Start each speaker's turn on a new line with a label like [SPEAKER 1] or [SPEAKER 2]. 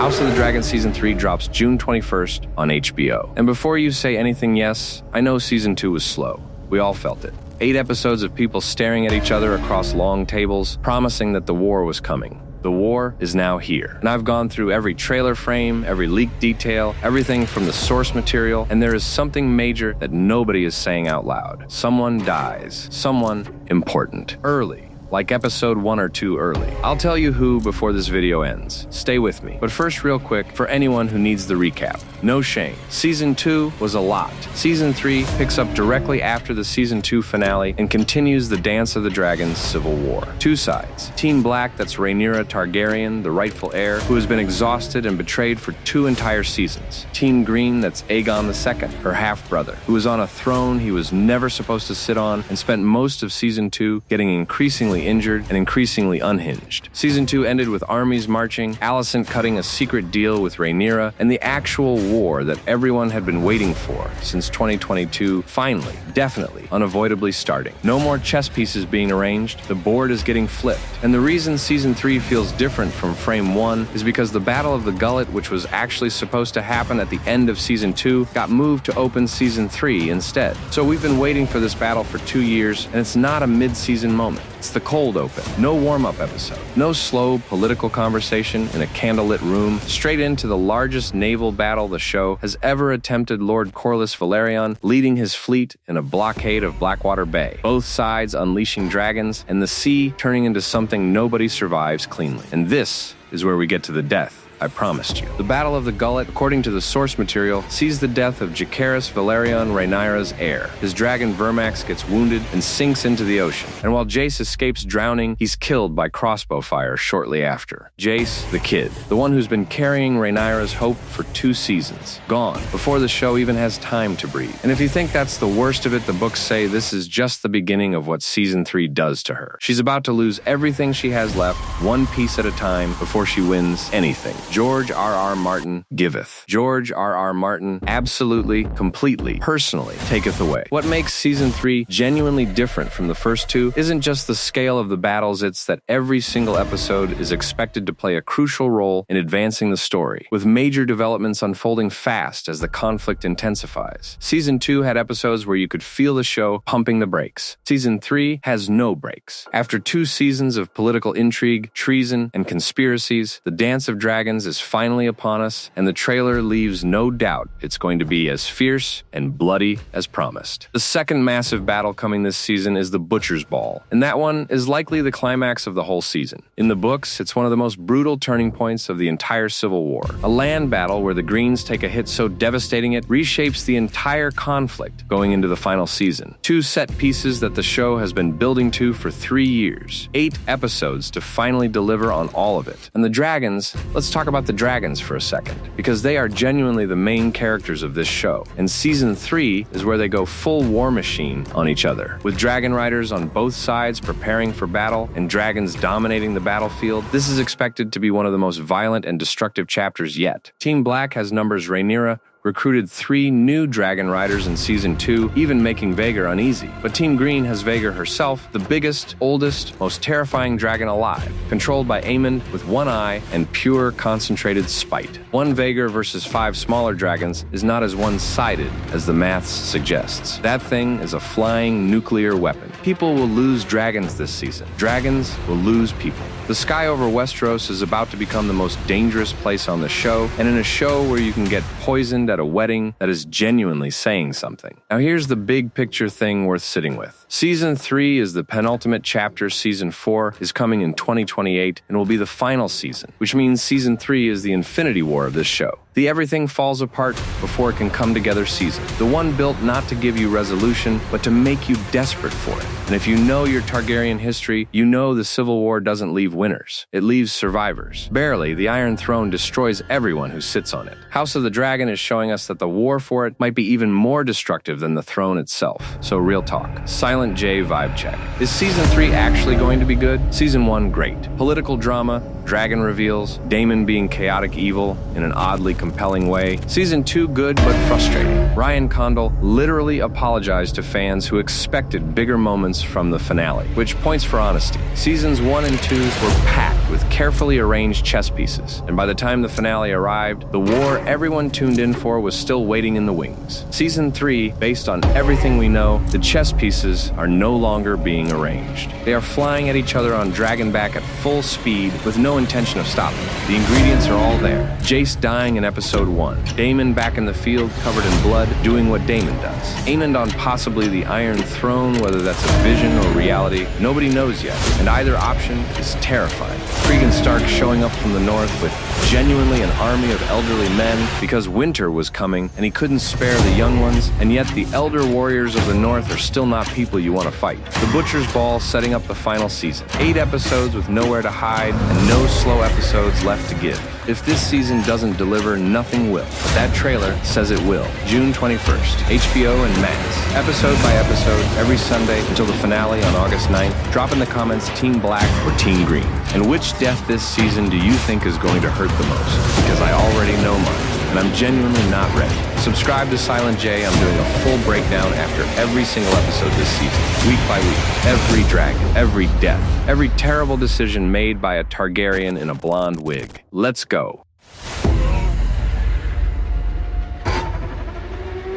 [SPEAKER 1] House of the Dragon Season 3 drops June 21st on HBO. And before you say anything yes, I know Season 2 was slow. We all felt it. 8 episodes of people staring at each other across long tables, promising that the war was coming. The war is now here. And I've gone through every trailer frame, every leaked detail, everything from the source material, and there is something major that nobody is saying out loud. Someone dies. Someone important. Early. Like episode 1 or 2 early. I'll tell you who before this video ends. Stay with me. But first, real quick, for anyone who needs the recap. No shame. Season 2 was a lot. Season 3 picks up directly after the Season 2 finale and continues the Dance of the Dragons Civil War. 2 sides. Team Black, that's Rhaenyra Targaryen, the rightful heir, who has been exhausted and betrayed for 2 entire seasons. Team Green, that's Aegon II, her half-brother, who was on a throne he was never supposed to sit on and spent most of Season 2 getting increasingly injured and increasingly unhinged. Season 2 ended with armies marching, Alicent cutting a secret deal with Rhaenyra, and the actual war that everyone had been waiting for since 2022 finally, definitely, unavoidably starting. No more chess pieces being arranged, the board is getting flipped. And the reason Season 3 feels different from Frame 1 is because the Battle of the Gullet, which was actually supposed to happen at the end of Season 2, got moved to open Season 3 instead. So we've been waiting for this battle for 2 years, and it's not a mid-season moment. It's the cold open. No warm-up episode. No slow political conversation in a candlelit room. Straight into the largest naval battle the show has ever attempted. Lord Corlys Velaryon leading his fleet in a blockade of Blackwater Bay. Both sides unleashing dragons, and the sea turning into something nobody survives cleanly. And this is where we get to the death I promised you. The Battle of the Gullet, according to the source material, sees the death of Jacaerys Velaryon, Rhaenyra's heir. His dragon Vermax gets wounded and sinks into the ocean. And while Jace escapes drowning, he's killed by crossbow fire shortly after. Jace, the kid, the one who's been carrying Rhaenyra's hope for 2 seasons, gone before the show even has time to breathe. And if you think that's the worst of it, the books say this is just the beginning of what Season 3 does to her. She's about to lose everything she has left, one piece at a time, before she wins anything. George R.R. Martin giveth. George R.R. Martin absolutely, completely, personally taketh away. What makes Season 3 genuinely different from the first 2 isn't just the scale of the battles, it's that every single episode is expected to play a crucial role in advancing the story, with major developments unfolding fast as the conflict intensifies. Season 2 had episodes where you could feel the show pumping the brakes. Season 3 has no brakes. After 2 seasons of political intrigue, treason, and conspiracies, the Dance of Dragons is finally upon us, and the trailer leaves no doubt it's going to be as fierce and bloody as promised. The second massive battle coming this season is the Butcher's Ball, and that one is likely the climax of the whole season. In the books, it's one of the most brutal turning points of the entire Civil War. A land battle where the Greens take a hit so devastating it reshapes the entire conflict going into the final season. 2 set pieces that the show has been building to for 3 years. 8 episodes to finally deliver on all of it. And the dragons, let's talk about the dragons for a second, because they are genuinely the main characters of this show. And Season 3 is where they go full war machine on each other. With dragon riders on both sides preparing for battle and dragons dominating the battlefield, this is expected to be one of the most violent and destructive chapters yet. Team Black has numbers Rhaenyra, recruited 3 new dragon riders in Season 2, even making Vhagar uneasy. But Team Green has Vhagar herself, the biggest, oldest, most terrifying dragon alive, controlled by Aemond with 1 eye and pure concentrated spite. 1 Vhagar versus 5 smaller dragons is not as one-sided as the maths suggests. That thing is a flying nuclear weapon. People will lose dragons this season. Dragons will lose people. The sky over Westeros is about to become the most dangerous place on the show, and in a show where you can get poisoned at a wedding that is genuinely saying something. Now here's the big picture thing worth sitting with. Season 3 is the penultimate chapter. Season 4 is coming in 2028 and will be the final season, which means Season 3 is the Infinity War of this show. The everything falls apart before it can come together season. The one built not to give you resolution, but to make you desperate for it. And if you know your Targaryen history, you know the Civil War doesn't leave winners. It leaves survivors. Barely, the Iron Throne destroys everyone who sits on it. House of the Dragon is showing us that the war for it might be even more destructive than the throne itself. So real talk. Silent J vibe check. Is Season 3 actually going to be good? Season 1, great. Political drama, dragon reveals, Daemon being chaotic evil in an oddly compelling way. Season 2 good but frustrating. Ryan Condal literally apologized to fans who expected bigger moments from the finale, which points for honesty. Seasons 1 and 2 were packed with carefully arranged chess pieces, and by the time the finale arrived, the war everyone tuned in for was still waiting in the wings. Season 3, based on everything we know, the chess pieces are no longer being arranged. They are flying at each other on Dragonback at full speed with no intention of stopping. The ingredients are all there. Jace dying in episode 1. Daemon back in the field covered in blood, doing what Daemon does. Aemond on possibly the Iron Throne, whether that's a vision or reality, nobody knows yet, and either option is terrifying. Cregan Stark showing up from the north with genuinely an army of elderly men because winter was coming and he couldn't spare the young ones, and yet the elder warriors of the north are still not people you want to fight. The Butcher's Ball setting up the final season. 8 episodes with nowhere to hide and no slow episodes left to give. If this season doesn't deliver, nothing will. But that trailer says it will. June 21st, HBO and Max. Episode by episode, every Sunday until the finale on August 9th. Drop in the comments Team Black or Team Green. And which death this season do you think is going to hurt the most? Because I already know mine, and I'm genuinely not ready. Subscribe to Silent J. I'm doing a full breakdown after every single episode this season, week by week. Every dragon, every death, every terrible decision made by a Targaryen in a blonde wig. Let's go.